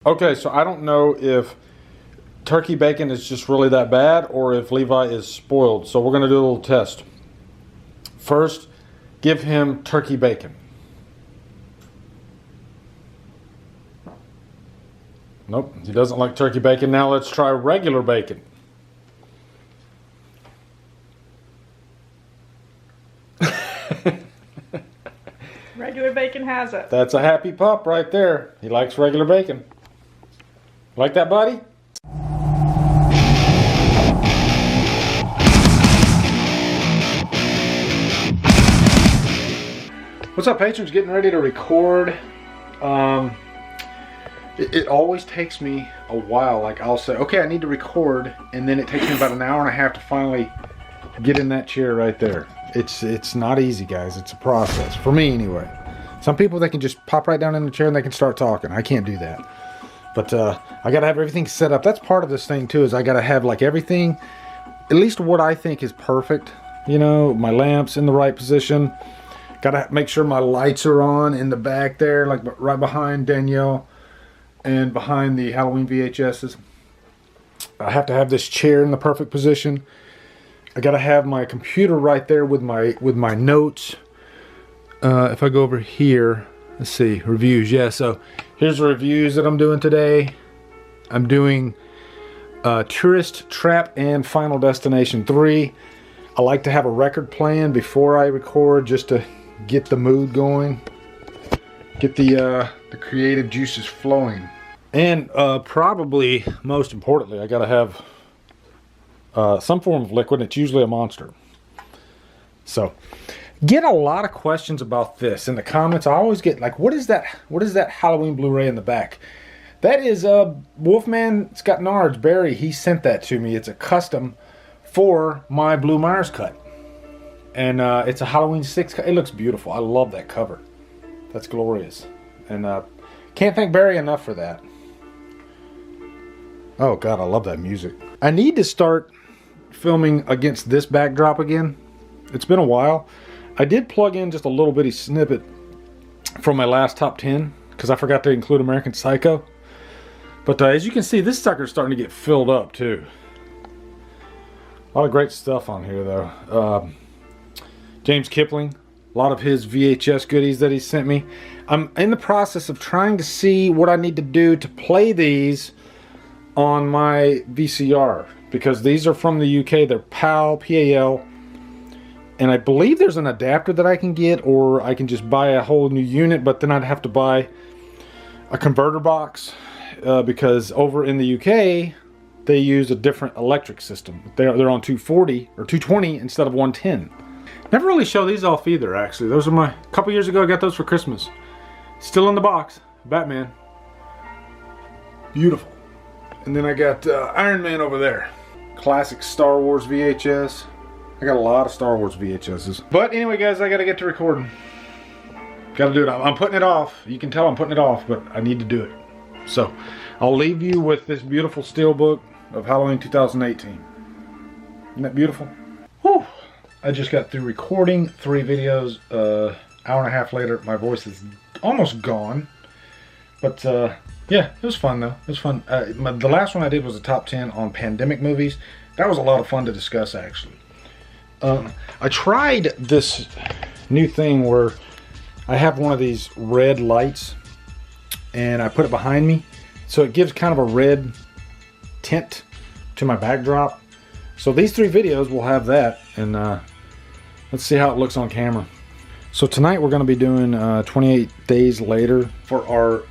Okay, so I don't know if turkey bacon is just really that bad or if Levi is spoiled. So we're going to do a little test. First, give him turkey bacon. Nope, he doesn't like turkey bacon. Now let's try regular bacon. Regular bacon has it. That's a happy pup right there. He likes regular bacon. Like that, buddy? What's up, patrons? Getting ready to record. It always takes me a while. Like, I'll say, okay, I need to record, and then it takes me about an hour and a half to finally get in that chair right there. It's not easy, guys. It's a process. For me, anyway. Some people, they can just pop right down in the chair and they can start talking. I can't do that. But I got to have everything set up. That's part of this thing, too, is I got to have, like, everything, at least what I think is perfect. You know, my lamps in the right position. Got to make sure my lights are on in the back there, like right behind Danielle and behind the Halloween VHSs. I have to have this chair in the perfect position. I got to have my computer right there with my notes. If I go over here, let's see, reviews. Yeah, so here's the reviews that I'm doing today. I'm doing Tourist Trap and Final Destination 3. I like to have a record playing before I record just to get the mood going. Get the creative juices flowing. And probably most importantly, I gotta have some form of liquid. It's usually a Monster. So, get a lot of questions about this in the comments. I always get like, what is that Halloween Blu-ray in the back? That is Wolfman Scott Nards, Barry. He sent that to me. It's a custom for my Blue Myers cut. And it's a Halloween 6 cut. It looks beautiful. I love that cover. That's glorious. And can't thank Barry enough for that. Oh God, I love that music. I need to start filming against this backdrop again. It's been a while. I did plug in just a little bitty snippet from my last top 10 because I forgot to include American Psycho. But as you can see, this sucker's starting to get filled up too. A lot of great stuff on here though. James Kipling, a lot of his VHS goodies that he sent me. I'm in the process of trying to see what I need to do to play these on my VCR because these are from the UK. They're PAL, P-A-L, and I believe there's an adapter that I can get, or I can just buy a whole new unit, but then I'd have to buy a converter box because over in the UK they use a different electric system. They're on 240 or 220 instead of 110. Never really show these off either, actually. Those are a couple years ago I got those for Christmas. Still in the box. Batman. Beautiful. And then I got Iron Man over there. Classic Star Wars VHS. I got a lot of Star Wars VHSs. But anyway, guys, I gotta get to recording. Gotta do it. I'm putting it off. You can tell I'm putting it off, but I need to do it. So, I'll leave you with this beautiful steelbook of Halloween 2018. Isn't that beautiful? Whew. I just got through recording 3 videos. Hour and a half later, my voice is almost gone. But yeah, it was fun though. It was fun. The last one I did was a top 10 on pandemic movies. That was a lot of fun to discuss, actually. I tried this new thing where I have one of these red lights and I put it behind me. So it gives kind of a red tint to my backdrop. So these 3 videos will have that, and let's see how it looks on camera. So tonight we're going to be doing 28 Days Later for our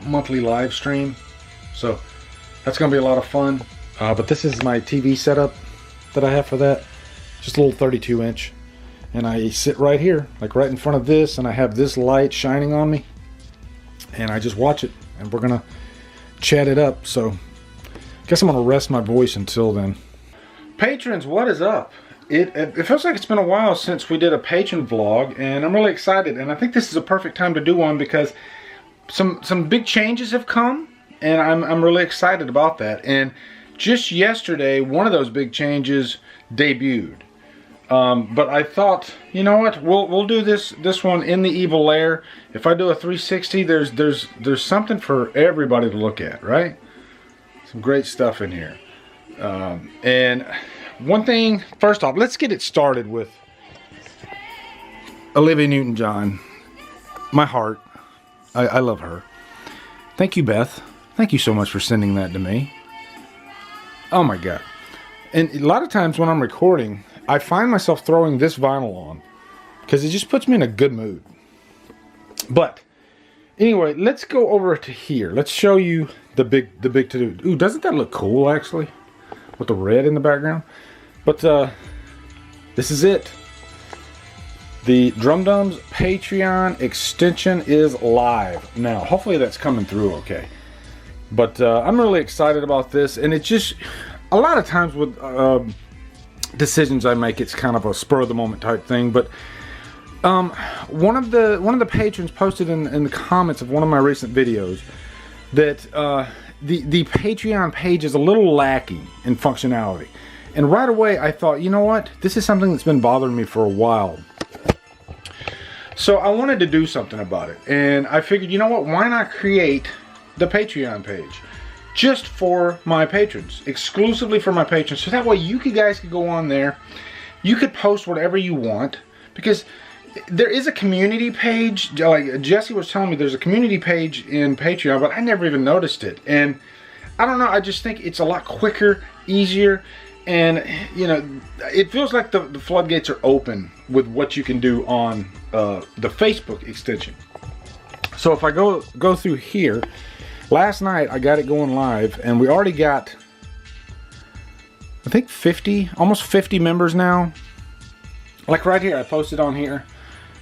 monthly live stream. So that's going to be a lot of fun. But this is my TV setup that I have for that. Just a little 32 inch. And I sit right here, like right in front of this, and I have this light shining on me. And I just watch it, and we're going to chat it up. So I guess I'm going to rest my voice until then. Patrons, what is up? It feels like it's been a while since we did a patron vlog, and I'm really excited. And I think this is a perfect time to do one because some big changes have come, and I'm really excited about that. And just yesterday, one of those big changes debuted. But I thought, you know what? We'll do this one in the evil lair. If I do a 360, there's something for everybody to look at, right? Some great stuff in here. And one thing, first off, let's get it started with Olivia Newton-John. My heart. I love her. Thank you, Beth. Thank you so much for sending that to me. Oh my God. And a lot of times when I'm recording, I find myself throwing this vinyl on because it just puts me in a good mood. But anyway, let's go over to here. Let's show you the big to-do. Ooh, doesn't that look cool actually? With the red in the background. But this is it. The Drumdums Patreon extension is live now. Hopefully that's coming through okay. But I'm really excited about this, and it's just a lot of times with decisions I make, it's kind of a spur of the moment type thing. But one of the patrons posted in the comments of one of my recent videos that the Patreon page is a little lacking in functionality. And right away I thought, you know what? This is something that's been bothering me for a while. So I wanted to do something about it. And I figured, you know what? Why not create the Patreon page just for my patrons, exclusively for my patrons, so that way you guys could go on there, you could post whatever you want, because there is a community page. Like Jesse was telling me, there's a community page in Patreon, but I never even noticed it. And I don't know, I just think it's a lot quicker, easier, and you know, it feels like the floodgates are open with what you can do on the Facebook extension. So if I go through here, last night I got it going live, and we already got, I think, 50, almost 50 members now. Like right here, I posted on here,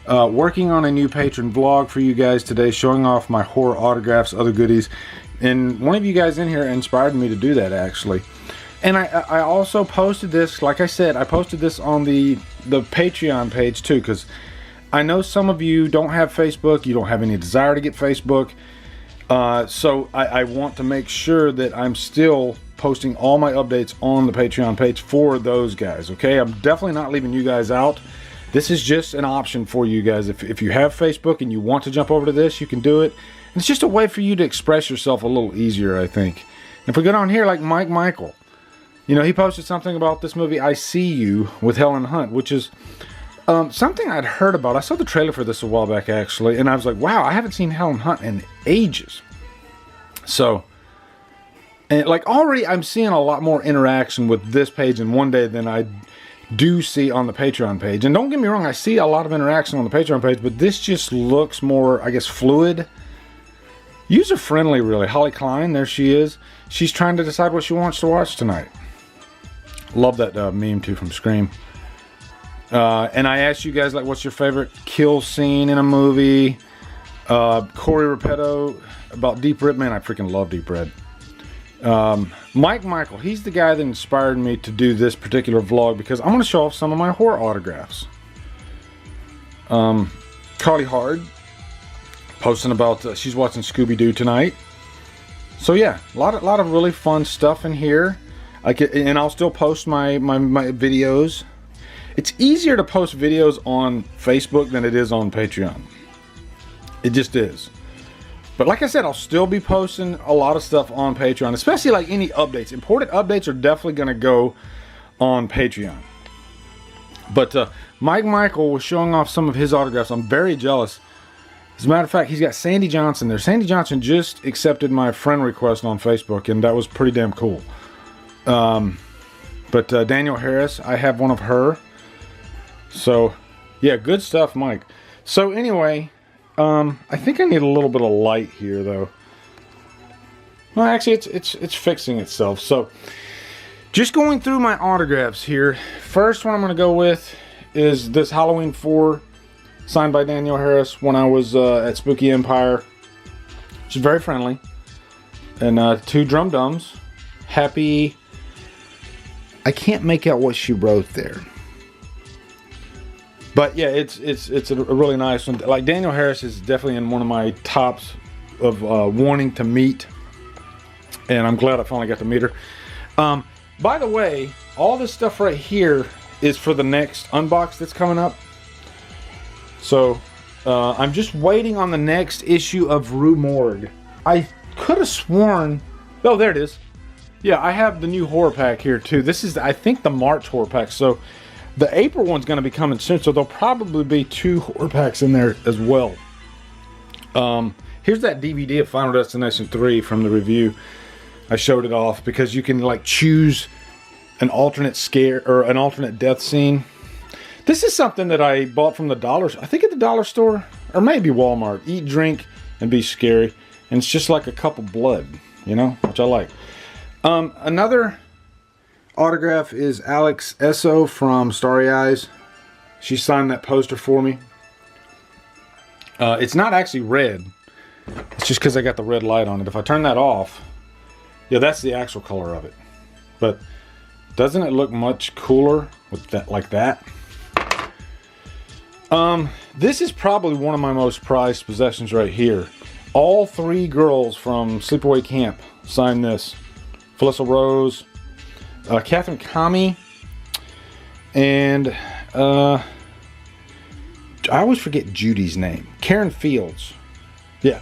working on a new patron vlog for you guys today, showing off my horror autographs, other goodies. And one of you guys in here inspired me to do that, actually. And I also posted this, like I said, I posted this on the Patreon page too, because I know some of you don't have Facebook, you don't have any desire to get Facebook. So I want to make sure that I'm still posting all my updates on the Patreon page for those guys, okay? I'm definitely not leaving you guys out. This is just an option for you guys. If you have Facebook and you want to jump over to this, you can do it. And it's just a way for you to express yourself a little easier, I think. And if we go down here, like Mike Michael, you know, he posted something about this movie, I See You, with Helen Hunt, which is something I'd heard about. I saw the trailer for this a while back, actually, and I was like, wow, I haven't seen Helen Hunt in ages. So, and like already I'm seeing a lot more interaction with this page in one day than I do see on the Patreon page. And don't get me wrong, I see a lot of interaction on the Patreon page, but this just looks more, I guess, fluid. User-friendly, really. Holly Klein, there she is. She's trying to decide what she wants to watch tonight. Love that meme, too, from Scream. And I asked you guys, like, what's your favorite kill scene in a movie? Corey Repetto about Deep Red. Man, I freaking love Deep Red. Mike Michael, he's the guy that inspired me to do this particular vlog, because I'm going to show off some of my horror autographs. Carly Hard posting about she's watching Scooby-Doo tonight. So yeah, a lot of really fun stuff in here. And I'll still post my videos. It's easier to post videos on Facebook than it is on Patreon. It just is. But like I said, I'll still be posting a lot of stuff on Patreon, especially like any updates. Important updates are definitely going to go on Patreon. But Mike Michael was showing off some of his autographs. I'm very jealous. As a matter of fact, he's got Sandy Johnson there. Sandy Johnson just accepted my friend request on Facebook, and that was pretty damn cool. But Daniel Harris, I have one of her. So, yeah, good stuff, Mike. So anyway, I think I need a little bit of light here, though. Well, actually, it's fixing itself. So, just going through my autographs here. First one I'm going to go with is this Halloween 4, signed by Daniel Harris when I was at Spooky Empire. She's very friendly. And two Drumdums. Happy. I can't make out what she wrote there. But yeah, it's a really nice one. Like, Daniel Harris is definitely in one of my tops of wanting to meet, and I'm glad I finally got to meet her. By the way, all this stuff right here is for the next unbox that's coming up. So I'm just waiting on the next issue of Rue Morgue. I could have sworn, oh, there it is. Yeah, I have the new horror pack here too. This is, I think, the March horror pack. So the April one's going to be coming soon. So there'll probably be 2 horror packs in there as well. Here's that DVD of Final Destination 3 from the review. I showed it off because you can like choose an alternate scare or an alternate death scene. This is something that I bought from the I think at the dollar store or maybe Walmart. Eat, drink, and be scary. And it's just like a cup of blood, you know, which I like. Another autograph is Alex Esso from Starry Eyes. She signed that poster for me. It's not actually red. It's just because I got the red light on it. If I turn that off, yeah, that's the actual color of it. But doesn't it look much cooler with that, like that? This is probably one of my most prized possessions right here. All 3 girls from Sleepaway Camp signed this. Felissa Rose, Catherine Kami, and I always forget Judy's name. Karen Fields. Yeah.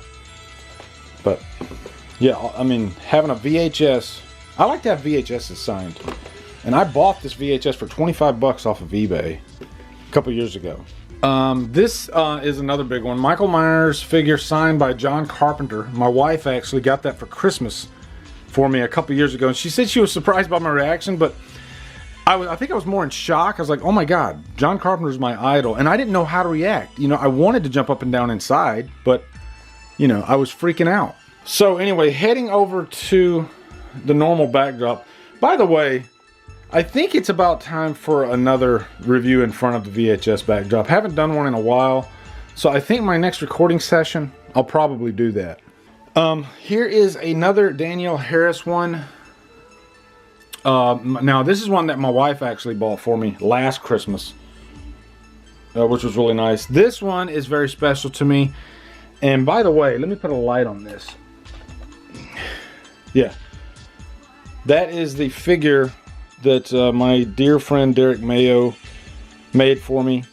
But yeah, I mean, having a VHS, I like to have VHSs signed. And I bought this VHS for 25 bucks off of eBay a couple years ago. This is another big one. Michael Myers figure signed by John Carpenter. My wife actually got that for Christmas for me a couple years ago, and she said she was surprised by my reaction, but I think I was more in shock. I was like, oh my god, John Carpenter's my idol, and I didn't know how to react. You know, I wanted to jump up and down inside, but you know, I was freaking out. So anyway, heading over to the normal backdrop. By the way, I think it's about time for another review in front of the VHS backdrop. Haven't done one in a while, so I think my next recording session, I'll probably do that. Here is another Danielle Harris one. Now, this is one that my wife actually bought for me last Christmas, which was really nice. This one is very special to me. And by the way, let me put a light on this. Yeah. That is the figure that my dear friend Derek Mayo made for me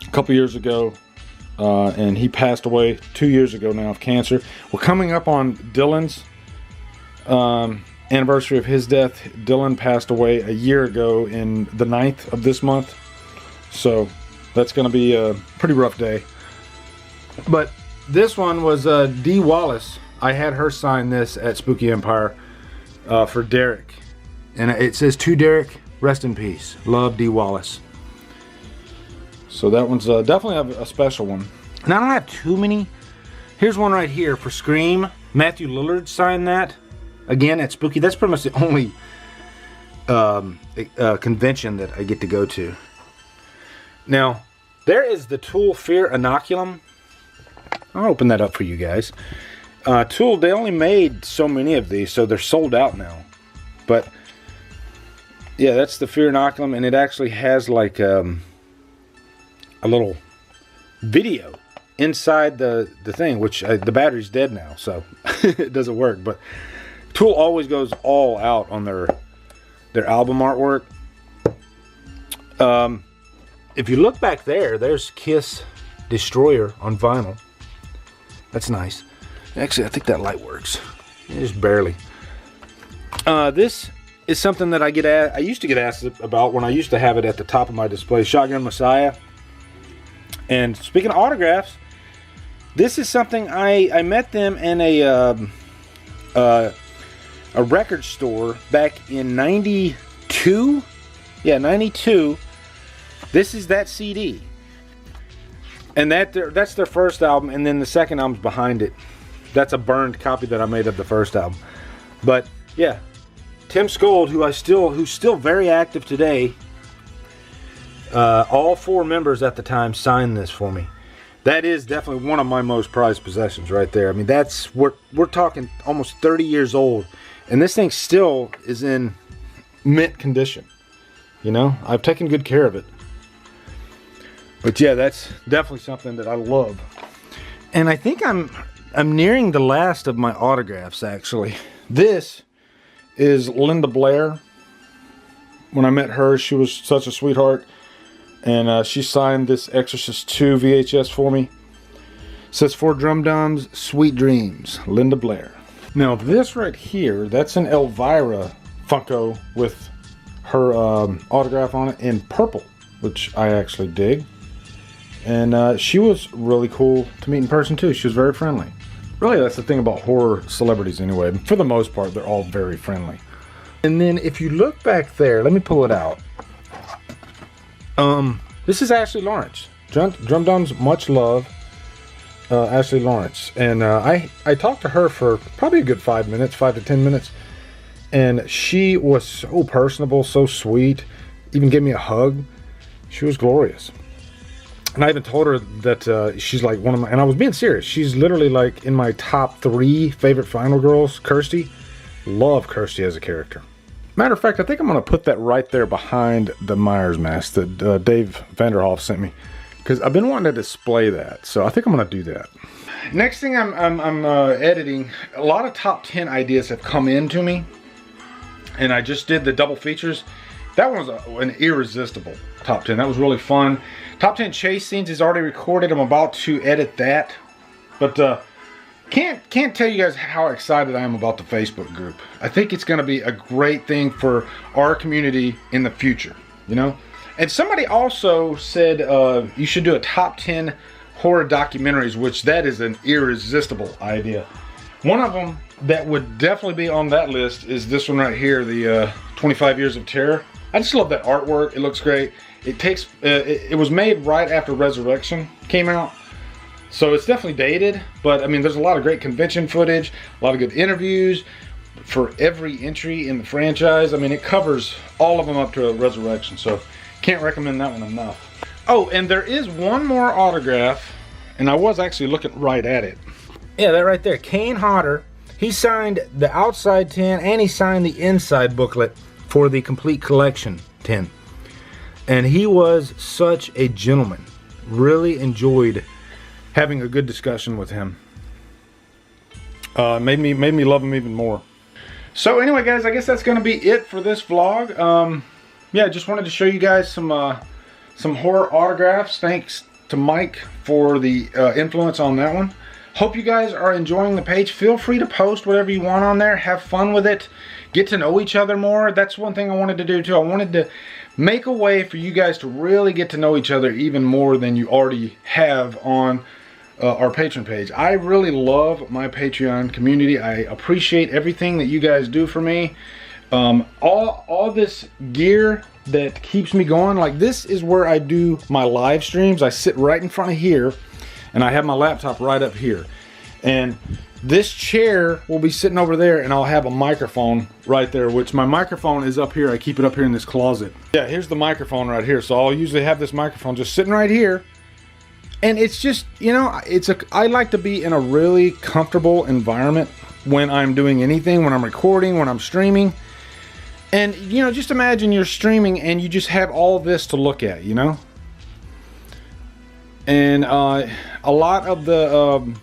a couple years ago. And he passed away 2 years ago now of cancer. We're coming up on Dylan's anniversary of his death. Dylan passed away a year ago in the 9th of this month. So that's going to be a pretty rough day. But this one was Dee Wallace. I had her sign this at Spooky Empire for Derek. And it says, "To Derek, rest in peace. Love, Dee Wallace." So that one's definitely a special one. And I don't have too many. Here's one right here for Scream. Matthew Lillard signed that. Again, at Spooky. That's pretty much the only convention that I get to go to. Now, there is the Tool Fear Inoculum. I'll open that up for you guys. Tool, they only made so many of these, so they're sold out now. But, yeah, that's the Fear Inoculum, and it actually has like a little video inside the thing, which the battery's dead now, so it doesn't work. But Tool always goes all out on their album artwork. If you look back there, there's Kiss Destroyer on vinyl. That's nice. Actually, I think that light works. Just barely. This is something that I used to get asked about when I used to have it at the top of my display. Shotgun Messiah. And speaking of autographs, this is something I met them in a record store back in '92. Yeah, '92. This is that CD. And that's their first album, and then the second album's behind it. That's a burned copy that I made of the first album. But yeah, Tim Skold, who's still very active today. All 4 members at the time signed this for me. That is definitely one of my most prized possessions right there. I mean, we're talking almost 30 years old, and this thing still is in mint condition. You know, I've taken good care of it. But yeah, that's definitely something that I love. And I think I'm nearing the last of my autographs, actually. This is Linda Blair. when I met her, she was such a sweetheart. And she signed this Exorcist 2 VHS for me. It says, "For Drumdums, Sweet Dreams, Linda Blair." Now this right here, that's an Elvira Funko with her autograph on it in purple, which I actually dig. And she was really cool to meet in person too. She was very friendly. Really, that's the thing about horror celebrities anyway. For the most part, they're all very friendly. And then if you look back there, let me pull it out. This is Ashley Lawrence. Drumdums, much love. Ashley Lawrence. And I talked to her for probably a good 5 minutes, 5 to 10 minutes. And she was so personable, so sweet. Even gave me a hug. She was glorious. And I even told her that she's like one of my, and I was being serious, she's literally like in my top 3 favorite final girls. Kirsty. Love Kirsty as a character. Matter of fact, I think I'm going to put that right there behind the Myers mask that Dave Vanderhoff sent me. Because I've been wanting to display that. So I think I'm going to do that. Next thing I'm editing, a lot of top 10 ideas have come in to me. And I just did the double features. That one was an irresistible top 10. That was really fun. Top 10 chase scenes is already recorded. I'm about to edit that. But can't tell you guys how excited I am about the Facebook group. I think it's going to be a great thing for our community in the future, you know. And somebody also said you should do a top 10 horror documentaries, which that is an irresistible idea. One of them that would definitely be on that list is this one right here, the 25 Years of Terror. I just love that artwork. It looks great. It takes it was made right after Resurrection came out. So it's definitely dated, but I mean, there's a lot of great convention footage, a lot of good interviews for every entry in the franchise. I mean, it covers all of them up to Resurrection, so can't recommend that one enough. Oh, and there is one more autograph, and I was actually looking right at it. Yeah, that right there, Kane Hodder. He signed the outside tin, and he signed the inside booklet for the complete collection tin. And he was such a gentleman. Really enjoyed having a good discussion with him. Made me love him even more. So anyway, guys, I guess that's going to be it for this vlog. Yeah, just wanted to show you guys some horror autographs. Thanks to Mike for the influence on that one. Hope you guys are enjoying the page. Feel free to post whatever you want on there. Have fun with it. Get to know each other more. That's one thing I wanted to do too. I wanted to make a way for you guys to really get to know each other even more than you already have on our Patreon page. I really love my Patreon community. I appreciate everything that you guys do for me. All this gear that keeps me going. Like, this is where I do my live streams. I sit right in front of here, and I have my laptop right up here. And this chair will be sitting over there, and I'll have a microphone right there, which my microphone is up here. I keep it up here in this closet. Yeah, here's the microphone right here. So I'll usually have this microphone just sitting right here. And it's just, you know, I like to be in a really comfortable environment when I'm doing anything, when I'm recording, when I'm streaming. And, you know, just imagine you're streaming and you just have all this to look at, you know. And a lot of the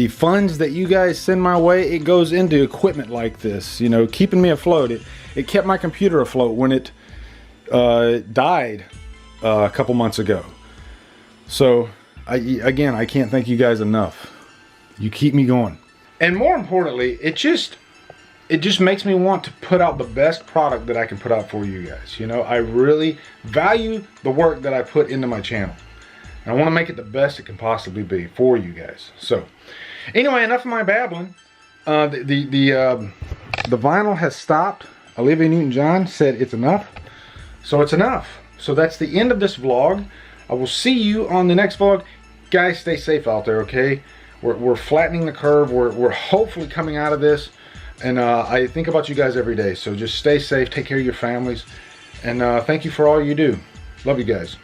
funds that you guys send my way, it goes into equipment like this, you know, keeping me afloat. It kept my computer afloat when it died a couple months ago. So, again, I can't thank you guys enough. You keep me going. And more importantly, it just makes me want to put out the best product that I can put out for you guys. You know, I really value the work that I put into my channel. And I want to make it the best it can possibly be for you guys. So, anyway, enough of my babbling. The vinyl has stopped. Olivia Newton-John said it's enough. So it's enough. So that's the end of this vlog. I will see you on the next vlog. Guys, stay safe out there, okay? We're flattening the curve. We're hopefully coming out of this. And I think about you guys every day. So just stay safe. Take care of your families. And thank you for all you do. Love you guys.